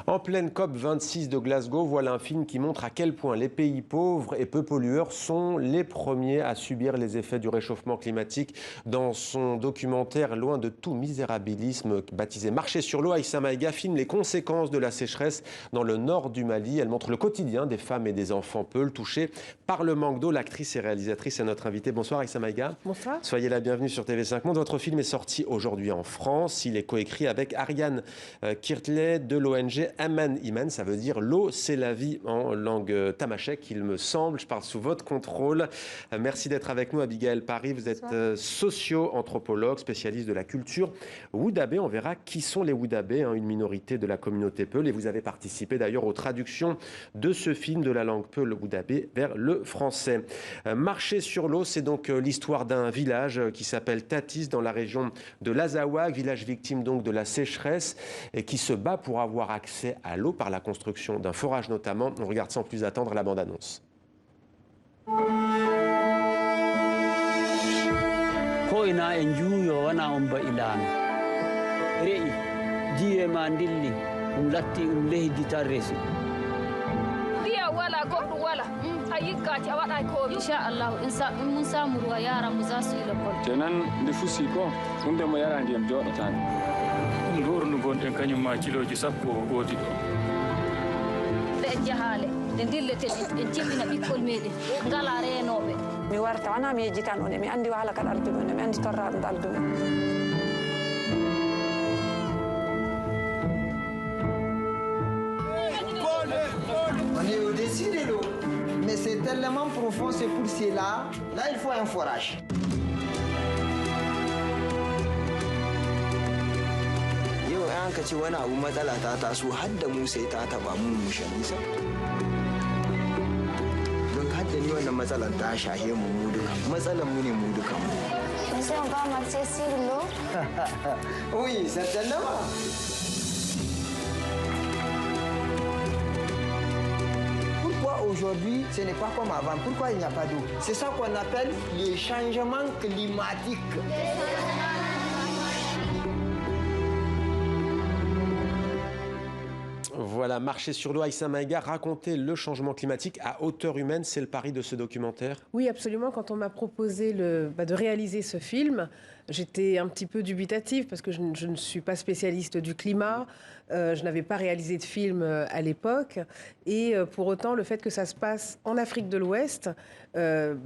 En pleine COP26 de Glasgow, voilà un film qui montre à quel point les pays pauvres et peu pollueurs sont les premiers à subir les effets du réchauffement climatique. Dans son documentaire Loin de tout misérabilisme, baptisé Marcher sur l'eau, Aïssa Maïga filme les conséquences de la sécheresse dans le nord du Mali. Elle montre le quotidien des femmes et des enfants peuls touchés par le manque d'eau. L'actrice et réalisatrice est notre invitée. Bonsoir Aïssa Maïga. Bonsoir. Soyez la bienvenue sur TV5 Monde. Votre film est sorti aujourd'hui en France. Il est coécrit avec Ariane Kirtley de l'ONG Aman Iman. Ça veut dire l'eau, c'est la vie en langue tamashek, il me semble. Je parle sous votre contrôle. Merci d'être avec nous, Abigail Paris. Vous êtes socio-anthropologue, spécialiste de la culture Wodabé. On verra qui sont les Wodabé, une minorité de la communauté Peul. Et vous avez participé d'ailleurs aux traductions de ce film de la langue Peul Wodabé vers le français. Marcher sur l'eau, c'est donc l'histoire d'un village qui s'appelle Tatis dans la région de l'Azawad, village victime donc de la sécheresse et qui se bat pour avoir accès à l'eau par la construction d'un forage notamment. On regarde sans plus attendre la bande-annonce. wala goɗɗo wala a yiggaki a waɗa komi inchallahu mun samu ruwa yara mu za su yi lekol tenan nde fusi ko hunde mo yara ndiyam joɗotani ɗum ɗo ornu gonɗen kañum ma kiloji sappo goodi ɗo ɗe jahale nde dilleteɗi en jimmina ɓikkol meɗen ngala renoɓe mi warta wona mi yejjitan on e mi andi wahala kad ardumen e mi andi torraɗo nde aldumen. On est au-dessus de l'eau, mais c'est tellement profond, c'est pour cela. Là, il faut un forage. Yau an ka ce wani abu matsala ta taso har da mu sai ta taba mu shanisa. Don har da ni wannan matsalar ta shahe mu duka. Matsalar mu ne mu duka mu. Mais on va marcher sur l'eau? Oui, certainement. Aujourd'hui, ce n'est pas comme avant. Pourquoi il n'y a pas d'eau? C'est ça qu'on appelle les changements climatiques. Voilà, Marcher sur l'eau, Aïssa Maïga, raconter le changement climatique à hauteur humaine, c'est le pari de ce documentaire? Oui, absolument. Quand on m'a proposé de réaliser ce film, j'étais un petit peu dubitative parce que je ne suis pas spécialiste du climat. Je n'avais pas réalisé de film à l'époque. Et pour autant, le fait que ça se passe en Afrique de l'Ouest, je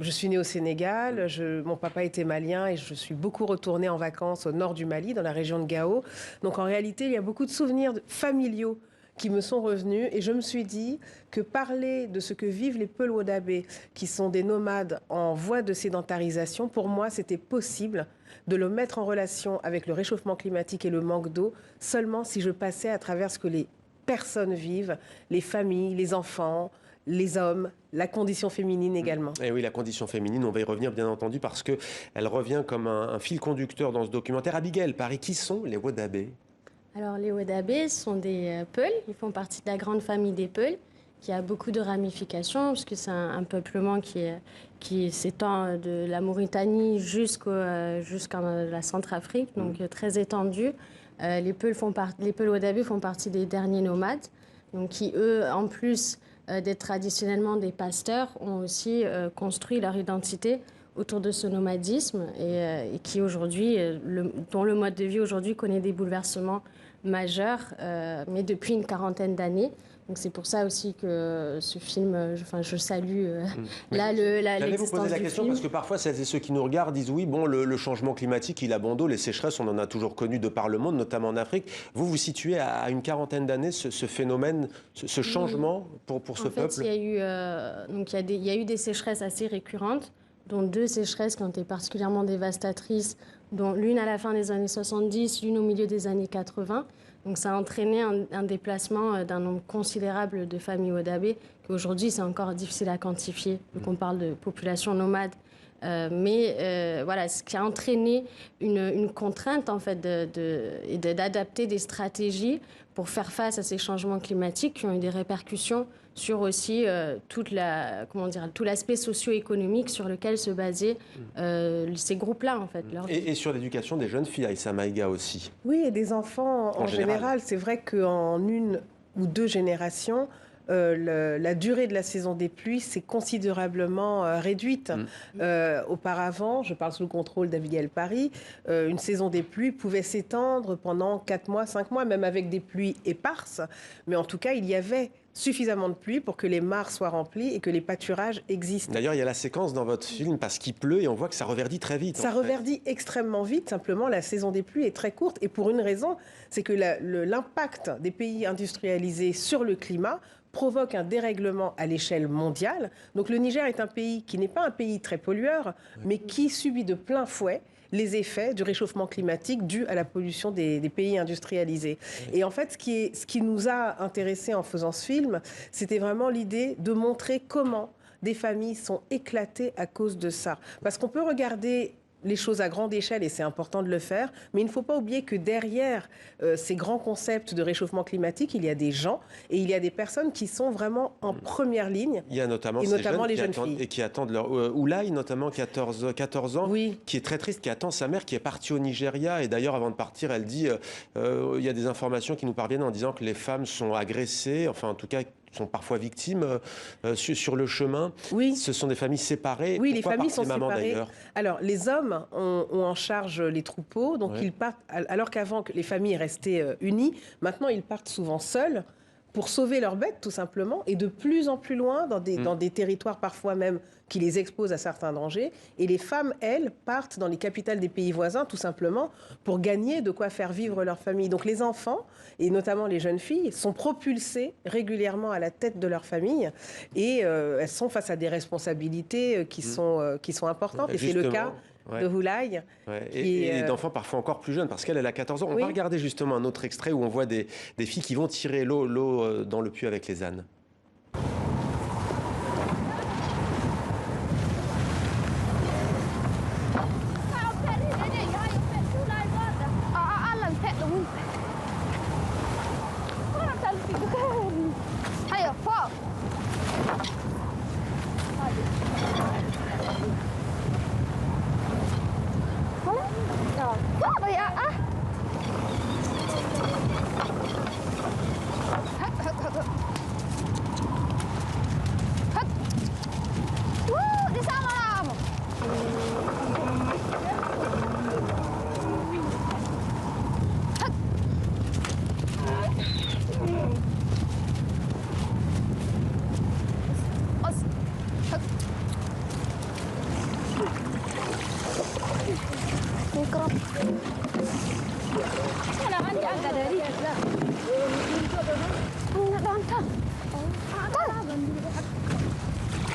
suis née au Sénégal, mon papa était malien et je suis beaucoup retournée en vacances au nord du Mali, dans la région de Gao. Donc en réalité, il y a beaucoup de souvenirs familiaux qui me sont revenus et je me suis dit que parler de ce que vivent les Peul Wodabé, qui sont des nomades en voie de sédentarisation, pour moi c'était possible de le mettre en relation avec le réchauffement climatique et le manque d'eau seulement si je passais à travers ce que les personnes vivent, les familles, les enfants, les hommes, la condition féminine également. Et oui, la condition féminine, on va y revenir bien entendu parce qu'elle revient comme un fil conducteur dans ce documentaire. Abigail Paris, qui sont les Wodabé? Alors, les Wodabé sont des Peuls. Ils font partie de la grande famille des Peuls, qui a beaucoup de ramifications, parce que c'est un peuplement qui s'étend de la Mauritanie jusqu'en la Centrafrique, donc très étendu. Les Peuls Wodabé font partie des derniers nomades, donc qui, eux, en plus d'être traditionnellement des pasteurs, ont aussi construit leur identité autour de ce nomadisme et qui aujourd'hui, dont le mode de vie aujourd'hui connaît des bouleversements majeurs, mais depuis une quarantaine d'années. Donc c'est pour ça aussi que ce film, je salue J'allais vous poser la question parce que parfois celles et ceux qui nous regardent disent oui, bon, le changement climatique, il a bon dos, les sécheresses, on en a toujours connu de par le monde, notamment en Afrique. Vous vous situez à une quarantaine d'années ce phénomène, ce changement pour ce peuple? Il y a eu des sécheresses assez récurrentes, dont 2 sécheresses qui ont été particulièrement dévastatrices, dont l'une à la fin des années 70, l'une au milieu des années 80. Donc ça a entraîné un déplacement d'un nombre considérable de familles Wodabé, qu'aujourd'hui c'est encore difficile à quantifier, donc on parle de population nomade. Voilà, ce qui a entraîné une contrainte en fait d'adapter des stratégies pour faire face à ces changements climatiques qui ont eu des répercussions sur aussi tout l'aspect socio-économique sur lequel se basaient ces groupes-là en fait. Et sur l'éducation des jeunes filles, Aïssa Maïga aussi. Oui, et des enfants en général. C'est vrai qu'en une ou 2 générations, la durée de la saison des pluies s'est considérablement réduite. Auparavant, je parle sous le contrôle d'Abigail Paris, une saison des pluies pouvait s'étendre pendant 4 mois, 5 mois, même avec des pluies éparses. Mais en tout cas, il y avait suffisamment de pluie pour que les mares soient remplies et que les pâturages existent. D'ailleurs, il y a la séquence dans votre film parce qu'il pleut et on voit que ça reverdit très vite. Ça reverdit extrêmement vite. Simplement, la saison des pluies est très courte et pour une raison, c'est que l'impact des pays industrialisés sur le climat provoque un dérèglement à l'échelle mondiale. Donc le Niger est un pays qui n'est pas un pays très pollueur, mais qui subit de plein fouet les effets du réchauffement climatique dû à la pollution des pays industrialisés. Et en fait, ce qui nous a intéressés en faisant ce film, c'était vraiment l'idée de montrer comment des familles sont éclatées à cause de ça. Parce qu'on peut regarder les choses à grande échelle, et c'est important de le faire, mais il ne faut pas oublier que derrière ces grands concepts de réchauffement climatique, il y a des gens et il y a des personnes qui sont vraiment en première ligne. Il y a notamment, les jeunes filles. Et qui attendent leur... Oulaï, notamment, 14 ans, oui. Qui est très triste, qui attend sa mère, qui est partie au Nigeria. Et d'ailleurs, avant de partir, elle dit, il y a des informations qui nous parviennent en disant que les femmes sont agressées, enfin en tout cas, sont parfois victimes sur le chemin. Oui. Ce sont des familles séparées. Oui, Pourquoi les familles sont mamans, séparées. Alors, les hommes ont en charge les troupeaux, donc ils partent, alors qu'avant, les familles restaient unies, maintenant ils partent souvent seuls pour sauver leurs bêtes, tout simplement, et de plus en plus loin, dans des territoires parfois même qui les exposent à certains dangers. Et les femmes, elles, partent dans les capitales des pays voisins, tout simplement, pour gagner de quoi faire vivre leur famille. Donc les enfants, et notamment les jeunes filles, sont propulsées régulièrement à la tête de leur famille, et elles sont face à des responsabilités qui sont importantes. Et c'est le cas de Oulaï. Et d'enfants parfois encore plus jeunes, parce qu'elle a 14 ans. On va regarder justement un autre extrait où on voit des filles qui vont tirer l'eau dans le puits avec les ânes.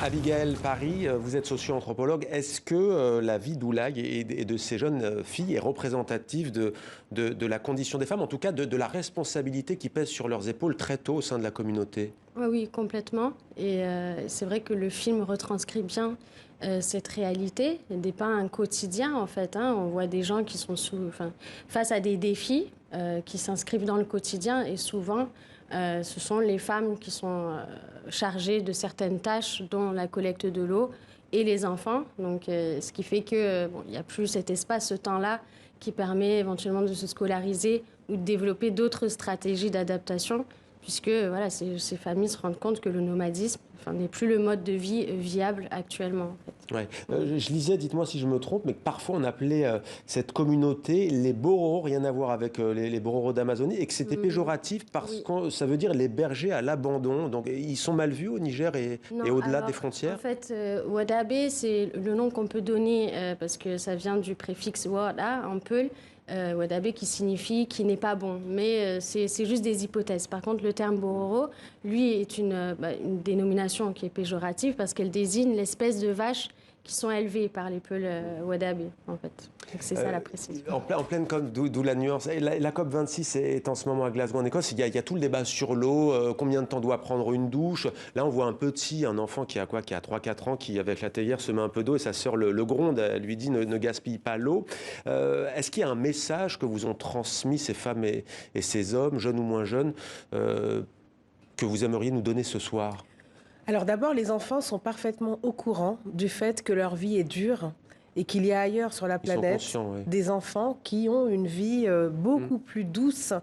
Abigail Paris, vous êtes socio-anthropologue. Est-ce que la vie d'Oulaï et de ces jeunes filles est représentative de la condition des femmes, en tout cas de la responsabilité qui pèse sur leurs épaules très tôt au sein de la communauté ? Oui, complètement. Et c'est vrai que le film retranscrit bien cette réalité, dépeint un quotidien en fait. On voit des gens qui sont face à des défis qui s'inscrivent dans le quotidien et souvent ce sont les femmes qui sont chargées de certaines tâches dont la collecte de l'eau et les enfants. Donc, ce qui fait qu'il n'y a plus cet espace, ce temps-là qui permet éventuellement de se scolariser ou de développer d'autres stratégies d'adaptation puisque voilà, ces familles se rendent compte que le nomadisme n'est plus le mode de vie viable actuellement. En fait. Ouais. Je lisais, dites-moi si je me trompe, mais que parfois on appelait cette communauté les Bororo, rien à voir avec les Bororo d'Amazonie, et que c'était péjoratif parce que ça veut dire les bergers à l'abandon. Donc ils sont mal vus au Niger et au-delà des frontières. En fait, Wadabe, c'est le nom qu'on peut donner parce que ça vient du préfixe Wada, en Peul. Wadabe qui signifie qui n'est pas bon, mais c'est juste des hypothèses. Par contre, le terme Bororo, lui, est une dénomination qui est péjorative parce qu'elle désigne l'espèce de vaches qui sont élevées par les Peuls Wadabe, en fait. C'est ça la précision. En pleine COP, d'où la nuance. La COP 26 est en ce moment à Glasgow, en Écosse. Il y a tout le débat sur l'eau, combien de temps doit prendre une douche. Là, on voit un enfant qui a 3-4 ans, qui, avec la théière, se met un peu d'eau et sa sœur le gronde. Elle lui dit ne gaspille pas l'eau. Est-ce qu'il y a un message que vous ont transmis ces femmes et ces hommes, jeunes ou moins jeunes, que vous aimeriez nous donner ce soir ? Alors d'abord, les enfants sont parfaitement au courant du fait que leur vie est dure et qu'il y a ailleurs sur la planète des enfants qui ont une vie beaucoup plus douce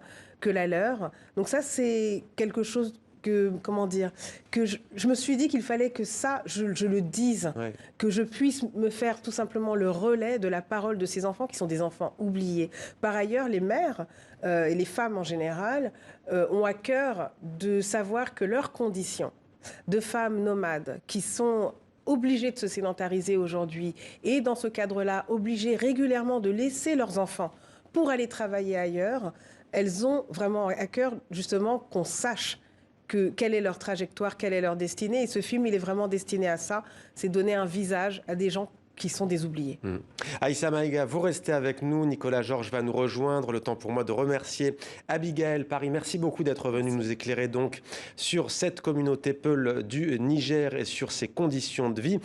que la leur. Donc ça, c'est quelque chose que, comment dire, que je me suis dit qu'il fallait que ça, je le dise, Ouais. que je puisse me faire tout simplement le relais de la parole de ces enfants qui sont des enfants oubliés. Par ailleurs, les mères et les femmes en général ont à cœur de savoir que leurs conditions de femmes nomades qui sont obligées de se sédentariser aujourd'hui et dans ce cadre-là, obligées régulièrement de laisser leurs enfants pour aller travailler ailleurs, elles ont vraiment à cœur justement qu'on sache quelle est leur trajectoire, quelle est leur destinée. Et ce film, il est vraiment destiné à ça, c'est donner un visage à des gens qui sont des oubliés. Aïssa Maïga, vous restez avec nous. Nicolas Georges va nous rejoindre. Le temps pour moi de remercier Abigail Paris. Merci beaucoup d'être venu nous éclairer donc sur cette communauté Peul du Niger et sur ses conditions de vie.